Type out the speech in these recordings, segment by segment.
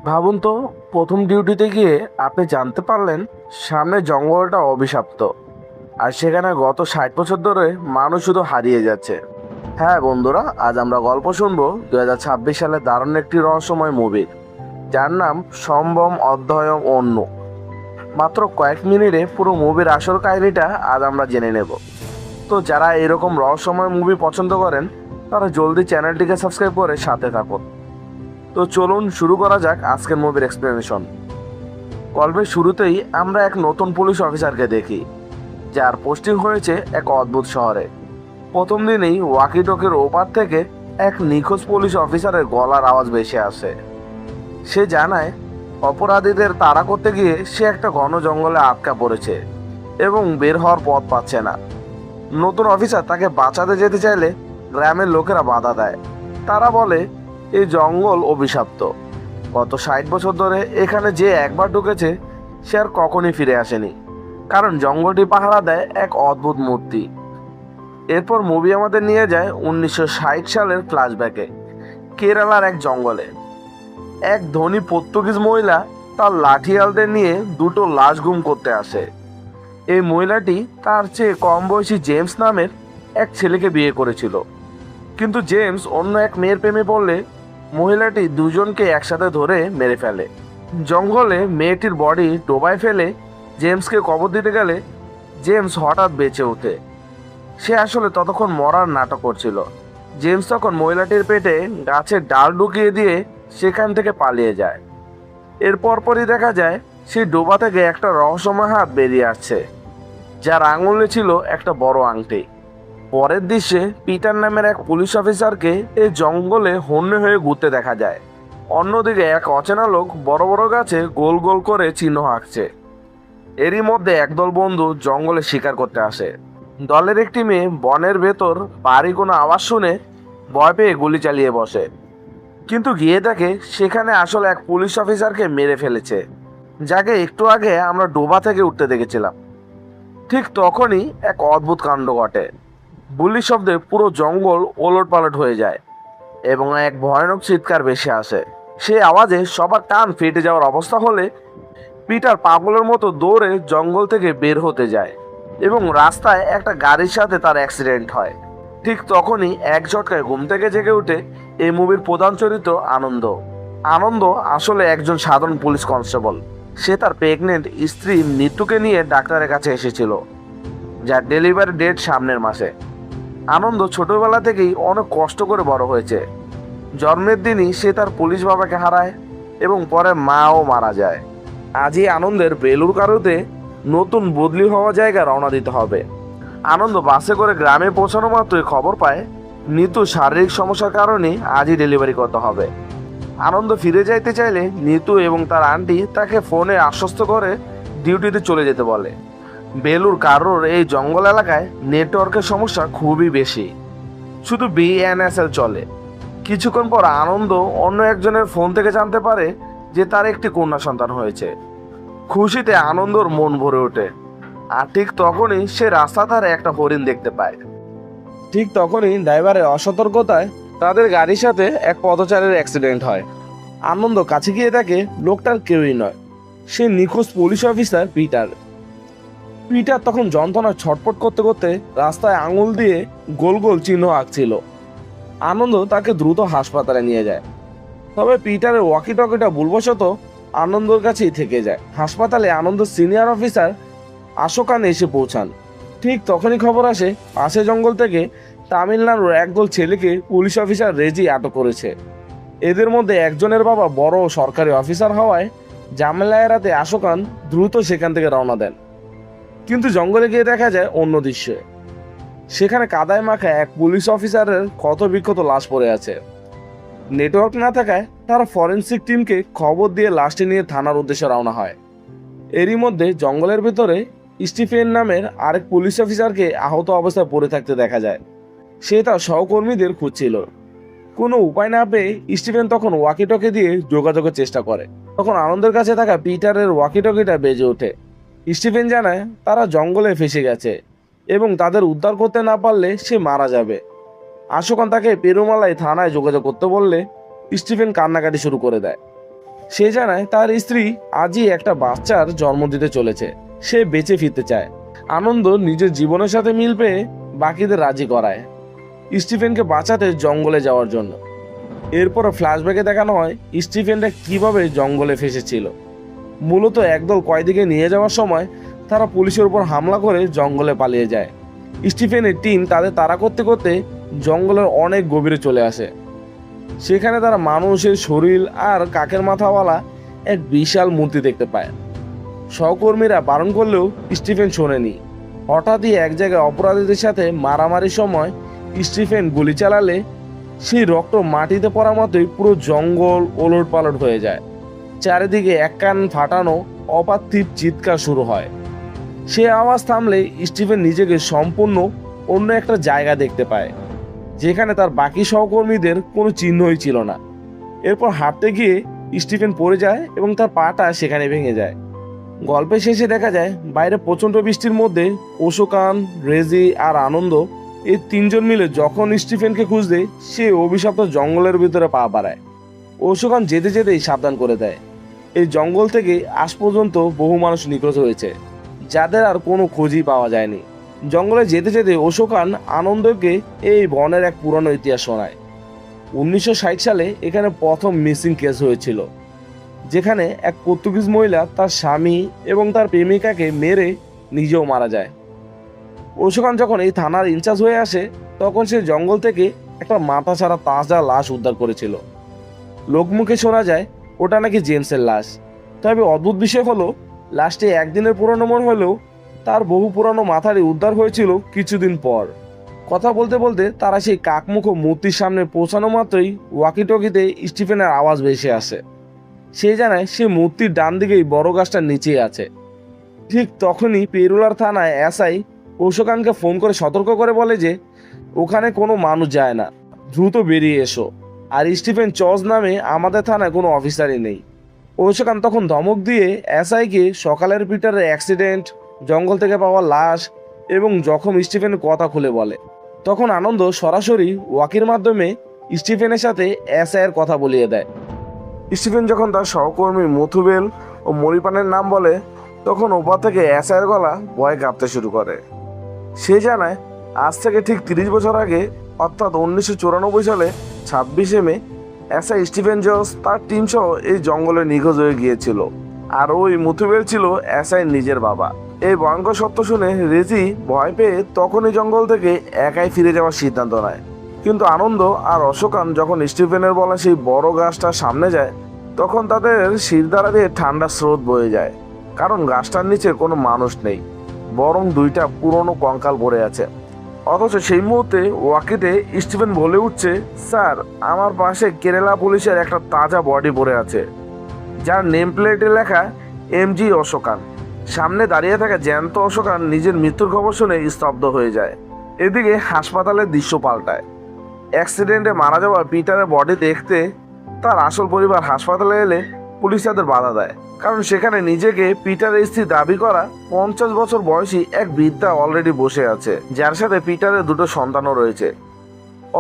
ভাবুন তো, প্রথম ডিউটিতে গিয়ে আপনি জানতে পারলেন সামনে জঙ্গলটা অভিশপ্ত, আর সেখানে গত 60 বছর ধরে মানুষ শুধু হারিয়ে যাচ্ছে। হ্যাঁ বন্ধুরা, আজ আমরা গল্প শুনবো 2026 সালে দারুণ একটি রহস্যময় মুভির, যার নাম সম্ভ্রম অধ্যয়ন অন্য। মাত্র কয়েক মিনিটে পুরো মুভির আসল কাহিনীটা আজ আমরা জেনে নেব। তো যারা এরকম রহস্যময় মুভি পছন্দ করেন, তারা জলদি চ্যানেলটিকে সাবস্ক্রাইব করে সাথে থাকুন। তো চলুন শুরু করা যাক আজকের মুভির এক্সপ্লেনেশন। গল্পের শুরুতেই আমরা এক নতুন পুলিশ অফিসারকে দেখি, যার পোস্টিং হয়েছে এক অদ্ভুত শহরে। প্রথম দিনেই ওয়াকিটকির ওপার থেকে এক নিখোঁজ পুলিশ অফিসারের গলার আওয়াজ ভেসে আসে। সে জানায় অপরাধীদের তাড়া করতে গিয়ে সে একটা ঘন জঙ্গলে আটকা পড়েছে এবং বের হওয়ার পথ পাচ্ছে না। নতুন অফিসার তাকে বাঁচাতে যেতে চাইলে গ্রামের লোকেরা বাধা দেয়। তারা বলে এই জঙ্গল অভিশপ্ত। গত 60 বছর ধরে এখানে যে একবার ঢুকেছে সে আর কখনই ফিরে আসেনি, কারণ জঙ্গলটি পাহারা দেয় এক অদ্ভুত মূর্তি। এরপর মুভি আমাদের নিয়ে যায় 1960 সালের ফ্ল্যাশব্যাকে। কেরালার এক জঙ্গলে এক ধনী পর্তুগিজ মহিলা তার লাঠিয়ালদের নিয়ে দুটো লাশ গুম করতে আসে। এই মহিলাটি তার চেয়ে কম বয়সী জেমস নামের এক ছেলেকে বিয়ে করেছিল, কিন্তু জেমস অন্য এক মেয়ের প্রেমে পড়লে মহিলাটি দুজনকে একসাথে ধরে মেরে ফেলে। জঙ্গলে মেয়েটির বডি ডোবায় ফেলে জেমসকে কবর দিতে গেলে জেমস হঠাৎ বেঁচে ওঠে। সে আসলে ততক্ষণ মরার নাটক করছিল। জেমস তখন মহিলাটির পেটে গাছের ডাল ঢুকিয়ে দিয়ে সেখান থেকে পালিয়ে যায়। এর পরপরই দেখা যায় সেই ডোবা থেকে একটা রহস্যময় হাত বেরিয়ে আসছে, যার আঙুলে ছিল একটা বড় আংটি। পরের দৃশ্যে পিটার নামের এক পুলিশ অফিসারকে এই জঙ্গলে হন্যে হয়ে ঘুরতে দেখা যায়। অন্যদিকে এক অচেনা লোক বড় বড় গাছে গোল গোল করে চিহ্ন আঁকছে। এরই মধ্যে একদল বন্ধু জঙ্গলে শিকার করতে আসে। দলের একটি মেয়ে বনের ভেতর ভারী কোনো আওয়াজ শুনে ভয় পেয়ে গুলি চালিয়ে বসে, কিন্তু গিয়ে দেখে সেখানে আসলে এক পুলিশ অফিসারকে মেরে ফেলেছে, যাকে একটু আগে আমরা ডোবা থেকে উঠতে দেখেছিলাম। ঠিক তখনই এক অদ্ভুত কাণ্ড ঘটে। গুলির শব্দে পুরো জঙ্গল ওলটপালট হয়ে যায় এবং এক ভয়ানক চিৎকার ভেসে আসে। সেই আওয়াজে সবার কান ফেটে যাওয়ার অবস্থা হলে পিটার পাগলের মতো দৌড়ে জঙ্গল থেকে বের হতে যায় এবং রাস্তায় একটা গাড়ির সাথে তার অ্যাক্সিডেন্ট হয়। ঠিক তখনই এক ঝটকায় ঘুম থেকে জেগে উঠে এই মুভির প্রধান চরিত্র আনন্দ। আনন্দ আসলে একজন সাধারণ পুলিশ কনস্টেবল। সে তার প্রেগনেন্ট স্ত্রী মৃত্যুকে নিয়ে ডাক্তারের কাছে এসেছিল, যার ডেলিভারি ডেট সামনের মাসে। আনন্দ ছোটবেলা থেকেই অনেক কষ্ট করে বড় হয়েছে। জন্মের দিনই সে তার পুলিশ বাবাকে হারায় এবং পরে মাও মারা যায়। আজই আনন্দের বেলুর কারুতে নতুন বদলি হওয়া জায়গায় রওনা দিতে হবে। আনন্দ বাসে করে গ্রামে পৌঁছানো মাত্রই খবর পায় নিতু শারীরিক সমস্যার কারণে আজই ডেলিভারি করতে হবে। আনন্দ ফিরে যাইতে চাইলে নিতু এবং তার আন্টি তাকে ফোনে আশ্বস্ত করে ডিউটিতে চলে যেতে বলে। বেলুর কারোর এই জঙ্গল এলাকায় নেটওয়ার্কের সমস্যা খুবই বেশি, শুধু বিএনএসএল চলে। কিছুক্ষণ পর আনন্দ অন্য একজনের ফোন থেকে জানতে পারে যে তার একটি কন্যা সন্তান হয়েছে। খুশিতে আনন্দর মন ভরে ওঠে। আর ঠিক তখনই সে রাস্তা ধারে একটা হরিণ দেখতে পায়। ঠিক তখনই ড্রাইভারের অসতর্কতায় তাদের গাড়ির সাথে এক পথচারীর অ্যাক্সিডেন্ট হয়। আনন্দ কাছে গিয়ে দেখে লোকটার কেউই নয়, সে নিখোঁজ পুলিশ অফিসার পিটার। পিটার তখন যন্ত্রণায় ছটফট করতে করতে রাস্তায় আঙুল দিয়ে গোল গোল চিহ্ন আঁকছিল। আনন্দ তাকে দ্রুত হাসপাতালে নিয়ে যায়, তবে পিটারের ওয়াকিটকিটা ভুলবশত আনন্দর কাছেই থেকে যায়। হাসপাতালে আনন্দ সিনিয়র অফিসার আশোকান এসে পৌঁছান। ঠিক তখনই খবর আসে পাশে জঙ্গল থেকে তামিলনাড়ুর একদল ছেলেকে পুলিশ অফিসার রেজি আটক করেছে। এদের মধ্যে একজনের বাবা বড় সরকারি অফিসার হওয়ায় ঝামেলা এড়াতে আশোকান দ্রুত সেখান থেকে রওনা দেন। কিন্তু জঙ্গলে গিয়ে দেখা যায় অন্য দৃশ্য। সেখানে কাদায় মাখা এক পুলিশ অফিসারের ক্ষতবিক্ষত লাশ পড়ে আছে। নেটওয়ার্ক না থাকায় তারা ফরেনসিক টিমকে খবর দিয়ে লাশটি নিয়ে থানার উদ্দেশ্যে রওনা হয়। এরই মধ্যে জঙ্গলের ভেতরে স্টিফেন নামের আরেক পুলিশ অফিসারকে আহত অবস্থায় পড়ে থাকতে দেখা যায়। সে তার সহকর্মীদের খুঁজছিল। কোনো উপায় না পেয়ে স্টিফেন তখন ওয়াকিটকি দিয়ে যোগাযোগের চেষ্টা করে। তখন আনন্দের কাছে থাকা পিটারের ওয়াকিটকিটা বেজে ওঠে। স্টিফেন জানায় তারা জঙ্গলে ফেসে গেছে এবং তাদের উদ্ধার করতে না পারলে সে মারা যাবে। আশোকান তাকে পেরুমালাই থানায় যোগাযোগ করতে বললে স্টিফেন কান্নাকাটি শুরু করে দেয়। সে জানায় তার স্ত্রী আজই একটা বাচ্চার জন্ম দিতে চলেছে, সে বেঁচে ফিরতে চায়। আনন্দ নিজের জীবনের সাথে মিল পেয়ে বাকিদের রাজি করায় স্টিফেনকে বাঁচাতে জঙ্গলে যাওয়ার জন্য। এরপর ফ্ল্যাশব্যাকে দেখানো হয় স্টিফেনরা কিভাবে জঙ্গলে ফেসেছিল। মূলত একদল কয়েদিকে নিয়ে যাওয়ার সময় তারা পুলিশের উপর হামলা করে জঙ্গলে পালিয়ে যায়। স্টিফেনের টিম তাদের তাড়া করতে করতে জঙ্গলের অনেক গভীরে চলে আসে। সেখানে তারা মানুষের শরীর আর কাকের মাথাওয়ালা এক বিশাল মূর্তি দেখতে পায়। সহকর্মীরা বারণ করলেও স্টিফেন শোনেনি। হঠাৎই এক জায়গায় অপরাধীদের সাথে মারামারির সময় স্টিফেন গুলি চালালে সেই রক্ত মাটিতে পড়া মতোই পুরো জঙ্গল ওলটপালট হয়ে যায়। চারিদিকে এক কান ফাটানো অপার্থিব চিৎকার শুরু হয়। সে আওয়াজ থামলে স্টিফেন নিজেকে সম্পূর্ণ অন্য একটা জায়গা দেখতে পায়, যেখানে তার বাকি সহকর্মীদের কোনো চিহ্নই ছিল না। এরপর হাঁটতে গিয়ে স্টিফেন পড়ে যায় এবং তার পাটা সেখানে ভেঙে যায়। গল্পের শেষে দেখা যায় বাইরে প্রচণ্ড বৃষ্টির মধ্যে ওশোকান, রেজি আর আনন্দ এই তিনজন মিলে যখন স্টিফেনকে খুঁজতে সে অভিশপ্ত জঙ্গলের ভিতরে পা বাড়ায়। ওশোকান যেতে যেতেই সাবধান করে দেয়, এই জঙ্গল থেকে আজ পর্যন্ত বহু মানুষ নিখোঁজ হয়েছে, যাদের আর কোনো খোঁজই পাওয়া যায়নি। জঙ্গলে যেতে যেতে ওশোকান আনন্দকে এই বনের এক পুরনো ইতিহাস শোনায়। 1960 সালে এখানে প্রথম মিসিং কেস হয়েছিল, যেখানে এক পর্তুগিজ মহিলা তার স্বামী এবং তার প্রেমিকাকে মেরে নিজেও মারা যায়। ওশোকান যখন এই থানার ইনচার্জ হয়ে আসে তখন সে জঙ্গল থেকে একটা মাথা ছাড়া তাজা লাশ উদ্ধার করেছিল। লোকমুখে শোনা যায় ওটা নাকি জেমসের লাশ। তবে অদ্ভুত বিষয় হলো লাশটি একদিনের পুরনো মনে হলেও তার বহু পুরানো মাথাটি উদ্ধার হয়েছিল কিছুদিন পর। কথা বলতে বলতে তারা সেই কাকমুখ মূর্তির সামনে পৌঁছানো মাত্রই ওয়াকিটকিতে স্টিফেনের আওয়াজ ভেসে আসে। সে জানায় সে মূর্তির ডান দিকেই বড় গাছটার নিচেই আছে। ঠিক তখনই পেরুলার থানায় এসআই ওশোকানকে ফোন করে সতর্ক করে বলে যে ওখানে কোনো মানুষ যায় না, দ্রুত বেরিয়ে এসো। আর স্টিফেন চজ নামে আমাদের থানায় কোনো অফিসারই নেই। ওশোকান তখন ধমক দিয়ে এসআইকে সকালের পিটারের অ্যাক্সিডেন্ট, জঙ্গল থেকে পাওয়া লাশ এবং জখম স্টিফেনের কথা খুলে বলে। তখন আনন্দ সরাসরি ওয়াকির মাধ্যমে স্টিফেনের সাথে এসআইয়ের কথা বলিয়ে দেয়। স্টিফেন যখন তার সহকর্মী মথুবেল ও মরিপানের নাম বলে তখন ওপর থেকে এসআইয়ের গলা ভয়ে কাঁপতে শুরু করে। সে জানায় আজ থেকে ঠিক 30 বছর আগে অর্থাৎ 1994 সালে 26শে মে এসআই স্টিফেন জস তার টিম সহ এই জঙ্গলে নিখোঁজ হয়ে গিয়েছিল। আর ওই মথুবেল ছিল এসআই নিজের বাবা। এই ভয়ঙ্কর সত্য শুনে রেজি ভয় পেয়ে তখনই জঙ্গল থেকে একাই ফিরে যাওয়ার সিদ্ধান্ত নেয়। কিন্তু আনন্দ আর অশোকান যখন স্টিফেনের বলা সেই বড় গাছটার সামনে যায় তখন তাদের শিরদাঁড়া দিয়ে ঠান্ডা স্রোত বয়ে যায়, কারণ গাছটার নিচে কোনো মানুষ নেই, বরং দুইটা পুরনো কঙ্কাল পড়ে আছে। অথচ সেই মুহূর্তে ওয়াকিতে স্টিফেন বলে উঠছে, স্যার আমার পাশে কেরালা পুলিশের একটা তাজা বডি পড়ে আছে, যার নেম প্লেটে লেখা এমজি অশোকান। সামনে দাঁড়িয়ে থাকা জ্যান্ত অশোকান নিজের মৃত্যুর খবর শুনে স্তব্ধ হয়ে যায়। এদিকে হাসপাতালের দৃশ্য পাল্টায়। অ্যাক্সিডেন্টে মারা যাওয়া পিটারের বডি দেখতে তার আসল পরিবার হাসপাতালে এলে পুলিশ তাদের বাধা দেয়, কারণ সেখানে নিজেকে পিটারের স্ত্রী দাবি করা 50 বছর বয়সী এক বৃদ্ধা অলরেডি বসে আছে, যার সাথে পিটারের দুটো সন্তানও রয়েছে।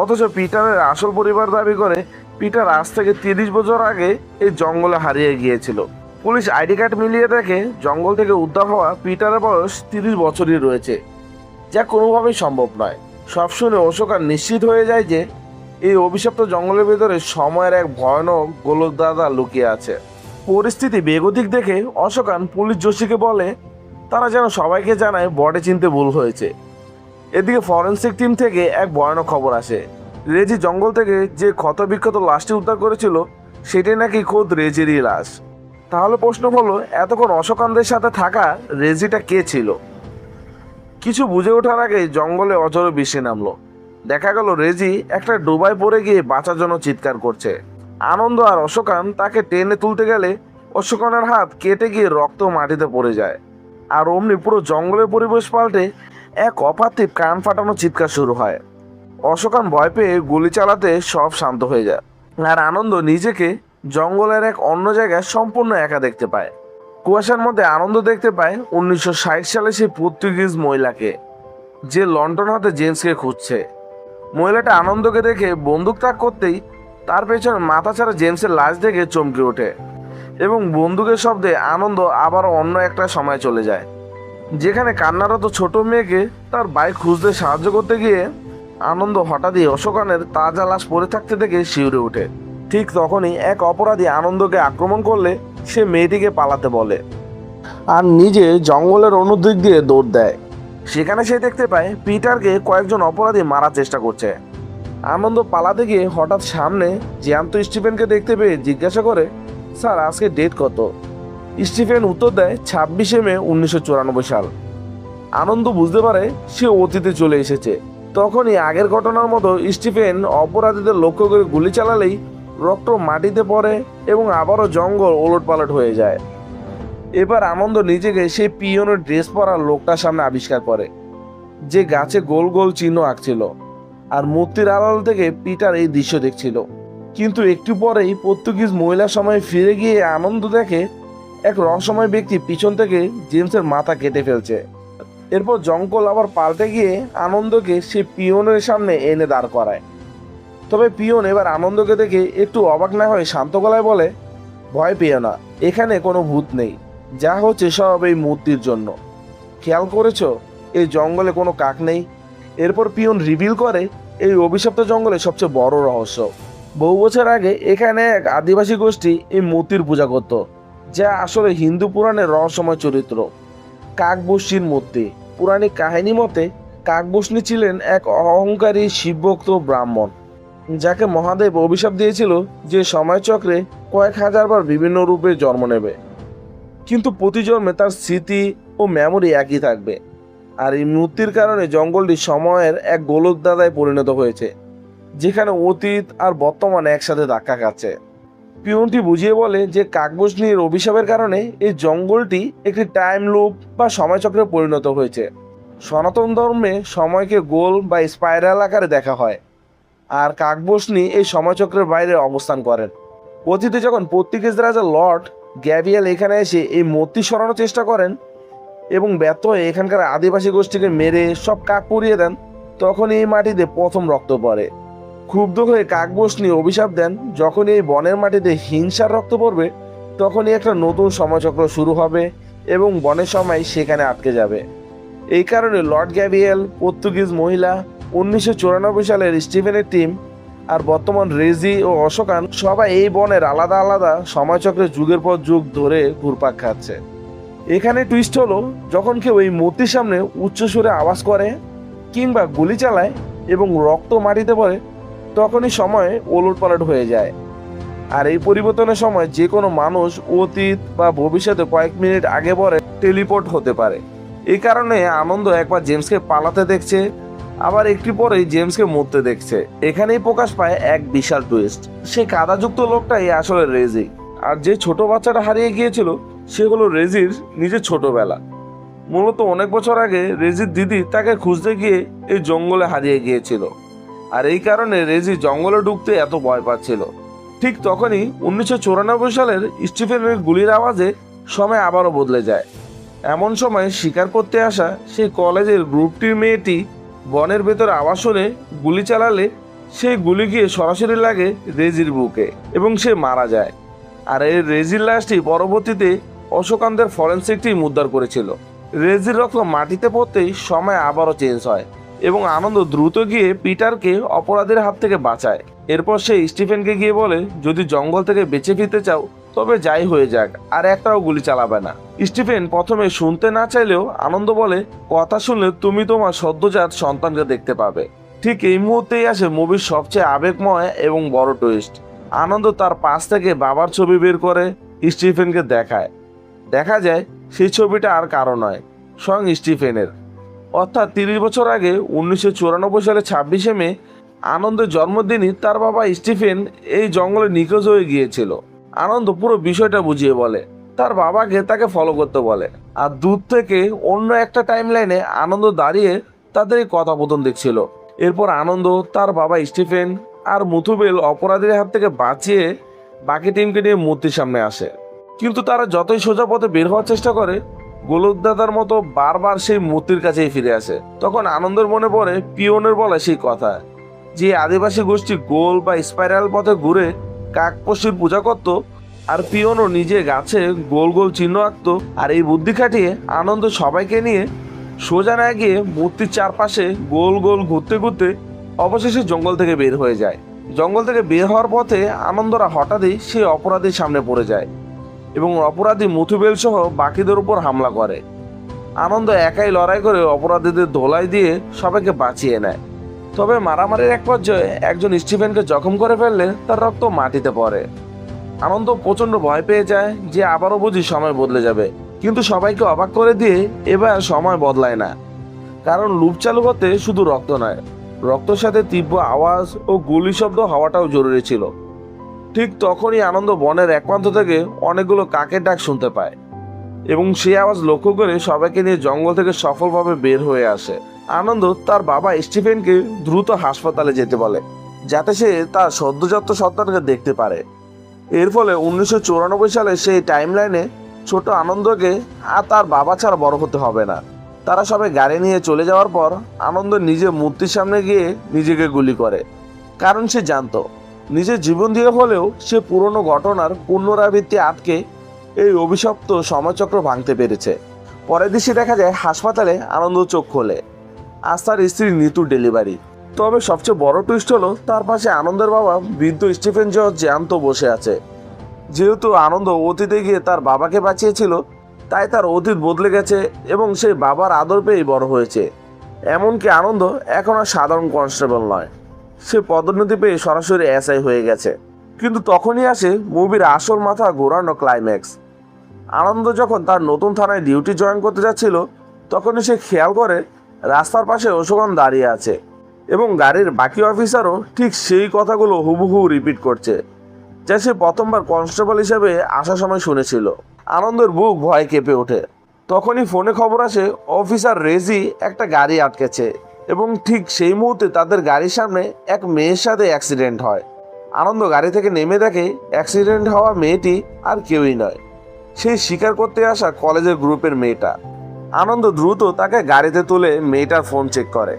অথচ পিটারের আসল পরিবার দাবি করে পিটার আজ থেকে 30 বছর আগে এই জঙ্গলে হারিয়ে গিয়েছিল। পুলিশ আইডি কার্ড মিলিয়ে দেখে জঙ্গল থেকে উদ্ধার হওয়া পিটারের বয়স 30 বছরই রয়েছে, যা কোনোভাবেই সম্ভব নয়। সব শুনে অশোকান নিশ্চিত হয়ে যায় যে এই অভিশপ্ত জঙ্গলের ভেতরে সময়ের এক ভয়ানক গোলকধাঁধা লুকিয়ে আছে। পরিস্থিতি বেগতিক দেখে অশোকান পুলিশ জোশীকে বলে তারা যেন সবাইকে জানায় বডি চিনতে ভুল হয়েছে। এদিকে ফরেন্সিক টিম থেকে এক ভয়ানক খবর আসে, রেজি জঙ্গল থেকে যে ক্ষতবিক্ষত লাশটি উদ্ধার করেছিল সেটাই নাকি খোদ রেজিরই লাশ। তাহলে প্রশ্ন হলো, এতক্ষণ অশোকানদের সাথে থাকা রেজিটা কে ছিল? কিছু বুঝে ওঠার আগে জঙ্গলে অজর বৃষ্টি নামলো। দেখা গেল রেজি একটা ডোবায় পড়ে গিয়ে বাঁচার জন্য চিৎকার করছে। আনন্দ আর অশোকান তাকে টেনে তুলতে গেলে অশোকানের হাত কেটে গিয়ে রক্ত মাটিতে পড়ে যায়। আর অমনি পুরো জঙ্গলের পরিবেশ পাল্টে এক অপার্থিব কান ফাটানো চিৎকার শুরু হয়। অশোকান ভয় পেয়ে গুলি চালাতে সব শান্ত হয়ে যায়। আর আনন্দ নিজেকে জঙ্গলের এক অন্য জায়গায় সম্পূর্ণ একা দেখতে পায়। কুয়াশার মধ্যে আনন্দ দেখতে পায় 1960 সালে সেই পর্তুগিজ মহিলাকে, যে লন্ডন হাতে জেমসকে খুঁজছে। মহিলাটা আনন্দকে দেখে বন্দুক তাক করতেই তার পেছনে মাথা ছাড়া জেমসের লাশ দেখে চমকে ওঠে। এবং বন্দুকের শব্দে আনন্দ আবার অন্য একটা সময় চলে যায়, যেখানে কান্নারত ছোট মেয়েকে তার বাইক খুঁজতে সাহায্য করতে গিয়ে আনন্দ হঠাৎই অশোকানের তাজা লাশ পড়ে থাকতে দেখে শিউরে ওঠে। ঠিক তখনই এক অপরাধী আনন্দকে আক্রমণ করলে সে মেয়েটিকে পালাতে বলে আর নিজে জঙ্গলের অনুদিক দিয়ে দৌড় দেয়। সেখানে সে দেখতে পায় পিটারকে কয়েকজন অপরাধী মারার চেষ্টা করছে। আনন্দ পালাতে গিয়ে হঠাৎ সামনে জ্যান্ত স্টিফেনকে দেখতে পেয়ে জিজ্ঞাসা করে, স্যার আজকে ডেট কত? স্টিফেন উত্তর দেয় 26 মে 1994 সাল। আনন্দ বুঝতে পারে সে অতীতে চলে এসেছে। তখনই আগের ঘটনার মতো স্টিফেন অপরাধীদের লক্ষ্য করে গুলি চালালেই রক্ত মাটিতে পড়ে এবং আবারও জঙ্গল ওলটপালট হয়ে যায়। এবার আনন্দ নিজেকে সেই পিয়নের ড্রেস পরা লোকটার সামনে আবিষ্কার করে, যে গাছে গোল গোল চিহ্ন আঁকছিল, আর মূর্তির আড়াল থেকে পিটার এই দৃশ্য দেখছিল। কিন্তু একটু পরেই পর্তুগিজ মহিলার সময় ফিরে গিয়ে আনন্দ দেখে এক রহস্যময় ব্যক্তি পিছন থেকে জেমসের মাথা কেটে ফেলছে। এরপর জঙ্গল আবার পাল্টে গিয়ে আনন্দকে সে পিয়নের সামনে এনে দাঁড় করায়। তবে পিয়ন এবার আনন্দকে দেখে একটু অবাক না হয়ে শান্ত গলায় বলে, ভয় পেও না, এখানে কোনো ভূত নেই, যা হচ্ছে সব এই মূর্তির জন্য। খেয়াল করেছো এই জঙ্গলে কোনো কাক নেই? এরপর পিয়ন রিভিল করে এই অভিশপ্ত জঙ্গলে সবচেয়ে বড় রহস্য। বহু বছর আগে এখানে এক আদিবাসী গোষ্ঠী এই মূর্তির পূজা করত, যা আসলে হিন্দু পুরাণের রহস্যময় চরিত্র কাকবস্যির মূর্তি। পৌরাণিক কাহিনী মতে কাকবস্যি ছিলেন এক অহংকারী শিবভক্ত ব্রাহ্মণ, যাকে মহাদেব অভিশাপ দিয়েছিল যে সময়চক্রে কয়েক হাজারবার বিভিন্ন রূপে জন্ম নেবে, কিন্তু প্রতি জন্মে তার স্মৃতি ও মেমোরি একই থাকবে। আর এই মূর্তির কারণে জঙ্গলটি সময়ের এক গোলকধাঁধায় পরিণত হয়েছে, যেখানে অতীত আর বর্তমান একসাথে ধাক্কা খাচ্ছে। পিয়নটি বুঝিয়ে বলে যে কাকবস্যির অভিশাপের কারণে এই জঙ্গলটি একটি টাইম লুপ বা সময়চক্রে পরিণত হয়েছে। সনাতন ধর্মে সময়কে গোল বা স্পাইরাল আকারে দেখা হয়, আর কাকবস্যি এই সময়চক্রের বাইরে অবস্থান করেন। অতীতে যখন পর্তুগিজ রাজা লর্ড গ্যাভিয়েল এখানে এসে এই মূর্তি সরানোর চেষ্টা করেন এবং ব্যর্থ হয়ে এখানকার আদিবাসী গোষ্ঠীকে মেরে সব কাক পুড়িয়ে দেন, তখন এই মাটিতে প্রথম রক্ত পড়ে। ক্ষুব্ধ হয়ে কাকবস্যি অভিশাপ দেন, যখন এই বনের মাটিতে হিংসার রক্ত পড়বে তখনই একটা নতুন সময়চক্র শুরু হবে এবং বনের সময় সেখানে আটকে যাবে। এই কারণে লর্ড গ্যাভিয়েল, পর্তুগিজ মহিলা, 1994 সালের স্টিফেনের টিম, আর বর্তমান রেজি ও অশোকান সবাই এই বনের আলাদা আলাদা সময়চক্রে যুগের পর যুগ ধরে ঘুরপাক খাচ্ছে। এখানে টুইস্ট হলো, যখন কেউ এই মূর্তির সামনে উচ্চস্বরে আওয়াজ করে কিংবা গুলি চালায় এবং রক্ত মাটিতে পড়ে, তখনই সময় ওলটপালট হয়ে যায়। আর এই পরিবর্তনের সময় যে কোনো মানুষ অতীত বা ভবিষ্যতে কয়েক মিনিট আগে পরে টেলিপোর্ট হতে পারে। এই কারণে আনন্দ একবার জেমসকে পালাতে দেখছে, আবার একটু পরেই জেমসকে মরতে দেখছে। এখানেই প্রকাশ পায় এক বিশাল টুইস্ট। সে কাদাযুক্ত লোকটাই আসলে রেজি, আর যে ছোট বাচ্চাটা হারিয়ে গিয়েছিল সে হলো রেজির নিজের ছোটবেলা। মূলত অনেক বছর আগে রেজির দিদি তাকে খুঁজতে গিয়ে এই জঙ্গলে হারিয়ে গিয়েছিল, আর এই কারণে রেজি জঙ্গলে ঢুকতে এত ভয় পাচ্ছিল। ঠিক তখনই 1994 সালের স্টিফেনের গুলির আওয়াজে সময় আবারও বদলে যায়। এমন সময় শিকার করতে আসা সেই কলেজের গ্রুপটির মেয়েটি বনের ভেতরে আওয়াজ শুনে গুলি চালালে সেই গুলি গিয়ে সরাসরি লাগে রেজির বুকে এবং সে মারা যায়। আর এই রেজির লাশটি পরবর্তীতে অশোকানদের ফরেনসিক টিম উদ্ধার করেছিল। রেজির রক্ত মাটিতে পড়তেই সময় আবারও চেঞ্জ হয় এবং আনন্দ দ্রুত গিয়ে পিটারকে অপরাধীর হাত থেকে বাঁচায়। এরপর সে স্টিফেনকে গিয়ে বলে, যদি জঙ্গল থেকে বেঁচে ফিরতে চাও তবে যাই হয়ে যাক, আর একটাও গুলি চালাবে না। স্টিফেন প্রথমে শুনতে না চাইলেও আনন্দ বলে, কথা শুনলে তুমি তোমার সদ্যজাত সন্তানকে দেখতে পাবে। ঠিক এই মুহূর্তেই আসে মুভির সবচেয়ে আবেগময় এবং বড় টুইস্ট। আনন্দ তার পাশ থেকে বাবার ছবি বের করে স্টিফেনকে দেখায়। দেখা যায় সেই ছবিটা আর কারো নয়, স্বয়ং স্টিফেনের। অর্থাৎ 30 বছর আগে 1994 সালে 26 মে আনন্দের জন্মদিনই তার বাবা স্টিফেন এই জঙ্গলে নিখোঁজ হয়ে গিয়েছিল। আনন্দ পুরো বিষয়টা বুঝিয়ে বলে, তার বাবাকে তাকে ফলো করতে বলে। আর দূর থেকে অন্য একটা টাইম লাইনে আনন্দ দাঁড়িয়ে তাদের এই কথোপকথন দেখছিল। এরপর আনন্দ, তার বাবা স্টিফেন আর মুথুবেল অপরাধীর হাত থেকে বাঁচিয়ে বাকি টিমকে নিয়ে মূর্তির সামনে আসে। কিন্তু তারা যতই সোজা পথে বের হওয়ার চেষ্টা করে, গোলকদাদার মতো বারবার সেই মূর্তির কাছেই ফিরে আসে। তখন আনন্দের মনে পড়ে পিয়নের বলা সেই কথা, যে আদিবাসী গোষ্ঠী গোল বা স্পাইরাল পথে ঘুরে কাকপক্ষীর পূজা করত, আর পিয়নও নিজে গাছে গোল গোল চিহ্ন আঁকতো। আর এই বুদ্ধি খাটিয়ে আনন্দ সবাইকে নিয়ে সোজা না গিয়ে মূর্তির চারপাশে গোল গোল ঘুরতে ঘুরতে অবশেষে জঙ্গল থেকে বের হয়ে যায়। জঙ্গল থেকে বের হওয়ার পথে আনন্দরা হঠাৎই সে অপরাধীর সামনে পড়ে যায় এবং অপরাধী মুথুবেল সহ বাকিদের উপর হামলা করে। আনন্দ একাই লড়াই করে অপরাধীদের ধোলাই দিয়ে সবাইকে বাঁচিয়ে নেয়। তবে মারামারির এক পর্যায়ে একজন স্টিফেনকে জখম করে ফেললে তার রক্ত মাটিতে পড়ে। আনন্দ প্রচন্ড ভয় পেয়ে যায় যে আবারও বুঝি সময় বদলে যাবে, কিন্তু সবাইকে অবাক করে দিয়ে এবার সময় বদলায় না। কারণ লুপ চালু করতে শুধু রক্ত নয়, রক্তের সাথে তীব্র আওয়াজ ও গুলি শব্দ হওয়াটাও জরুরি ছিল। ঠিক তখনই আনন্দ বনের এক প্রান্ত থেকে অনেকগুলো কাকের ডাক শুনতে পায় এবং সেই আওয়াজ লক্ষ্য করে সবাইকে নিয়ে জঙ্গল থেকে সফলভাবে বের হয়ে আসে। আনন্দ তার বাবা স্টিফেনকে দ্রুত হাসপাতালে যেতে বলে, যাতে সে তার সদ্যজাত সন্তানকে দেখতে পারে। এর ফলে 1994 সালে সেই টাইমলাইনে ছোট আনন্দকে আর তার বাবা ছাড়া বড় হতে হবে না। তারা সবাই গাড়ি নিয়ে চলে যাওয়ার পর আনন্দ নিজের মূর্তির সামনে গিয়ে নিজেকে গুলি করে, কারণ সে জানতো নিজের জীবন দিয়ে হলেও সে পুরনো ঘটনার পুনরাবৃত্তি আটকে এই অভিশপ্ত সময়চক্র ভাঙতে পেরেছে। পরের দৃশ্যে দেখা যায় হাসপাতালে আনন্দ চোখ খোলে, আজ তার স্ত্রী নিতুর ডেলিভারি। তবে সবচেয়ে বড় টুইস্ট হলো তার পাশে আনন্দের বাবা বৃদ্ধ স্টিফেন জর্জ জ্যান্ত বসে আছে। যেহেতু আনন্দ অতীতে গিয়ে তার বাবাকে বাঁচিয়েছিল, তাই তার অতীত বদলে গেছে এবং সেই বাবার আদর পেয়েই বড় হয়েছে। এমনকি আনন্দ এখন আর সাধারণ কনস্টেবল নয়, সে পদোন্নতি পেয়ে সরাসরি এসআই হয়ে গেছে। কিন্তু তখনই আসে মুভির আসল মাথা ঘোরানো ক্লাইম্যাক্স। আনন্দ যখন তার নতুন থানায় ডিউটি জয়েন করতে যাচ্ছিল, তখনই সে খেয়াল করে রাস্তার পাশে অশোকন দাঁড়িয়ে আছে এবং গাড়ির বাকি অফিসারও ঠিক সেই কথাগুলো হুবহু রিপিট করছে, যা সে প্রথমবার কনস্টেবল হিসেবে আসার সময় শুনেছিল। আনন্দের বুক ভয় কেঁপে ওঠে। তখনই ফোনে খবর আসে অফিসার রেজি একটা গাড়ি আটকেছে এবং ঠিক সেই মুহূর্তে তাদের গাড়ির সামনে এক মেয়ের সাথে অ্যাক্সিডেন্ট হয়। আনন্দ গাড়ি থেকে নেমে দেখে অ্যাক্সিডেন্ট হওয়া মেয়েটি আর কেউই নয়, সেই স্বীকার করতে আসা কলেজের গ্রুপের মেয়েটা। আনন্দ দ্রুত তাকে গাড়িতে তুলে মেয়েটার ফোন চেক করে,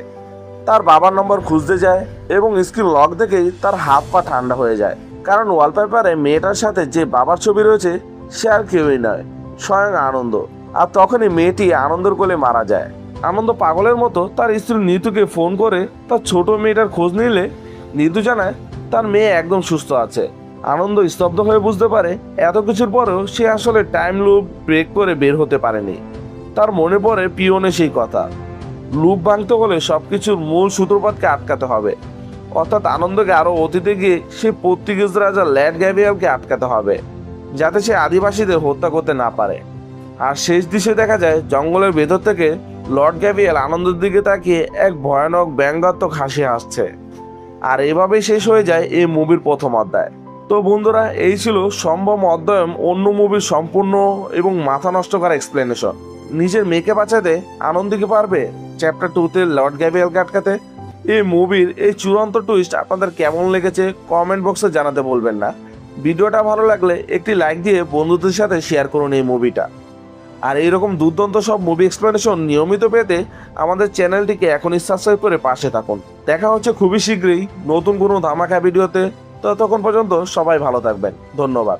তার বাবার নম্বর খুঁজতে যায় এবং স্ক্রিন লক দেখেই তার হাত পা ঠান্ডা হয়ে যায়। কারণ ওয়ালপেপারে মেয়েটার সাথে যে বাবার ছবি রয়েছে সে আর কেউই নয়, স্বয়ং আনন্দ। আর তখনই মেয়েটি আনন্দের কোলে মারা যায়। আনন্দ পাগলের মতো তার স্ত্রী নিতুকে ফোন করে তার ছোট মেয়েটার খোঁজ নিলে নিতু জানায় তার মেয়ে একদম সুস্থ আছে। আনন্দ স্তব্ধ হয়ে বুঝতে পারে এত কিছুর পরেও সে আসলে টাইম লুপ ব্রেক করে বের হতে পারেনি। তার মনে পড়ে পিয়নের সেই কথা, লুপ ভাঙতে হলে সবকিছুর মূল সূত্রপাতকে আটকাতে হবে। অর্থাৎ আনন্দকে আরো অতীতে গিয়ে সেই পর্তুগিজ রাজা লর্ড গ্যাব্রিয়েলকে আটকাতে হবে, যাতে সে আদিবাসীদের হত্যা করতে না পারে। আর শেষ দৃশ্যে দেখা যায় জঙ্গলের ভেতর থেকে লর্ড গ্যাব্রিয়েল আনন্দের দিকে তাকিয়ে এক ভয়ানক ব্যঙ্গাত্মক হাসি হাসছে। আর এভাবেই শেষ হয়ে যায় এই মুভির প্রথম অধ্যায়। তো বন্ধুরা, এই ছিল সম্ভব অধ্যয়ন অন্য মুভির সম্পূর্ণ এবং মাথা নষ্ট করা এক্সপ্লেনেশন। নিজের মেয়েকে বাঁচাতে আনন্দকে পারবে চ্যাপ্টার 2-তে লর্ড গ্যাব্রিয়েলকে আটকাতে। এই মুভির এই চূড়ান্ত টুইস্ট আপনাদের কেমন লেগেছে কমেন্ট বক্সে জানাতে বলবেন না। ভিডিওটা ভালো লাগলে একটি লাইক দিয়ে বন্ধুদের সাথে শেয়ার করুন এই মুভিটা। আর এইরকম দুর্দান্ত সব মুভি এক্সপ্লেনেশন নিয়মিত পেতে আমাদের চ্যানেলটিকে এখনই সাবস্ক্রাইব করে পাশে থাকুন। দেখা হচ্ছে খুবই শীঘ্রই নতুন কোনো ধামাকা ভিডিওতে। ততক্ষণ পর্যন্ত সবাই ভালো থাকবেন। ধন্যবাদ।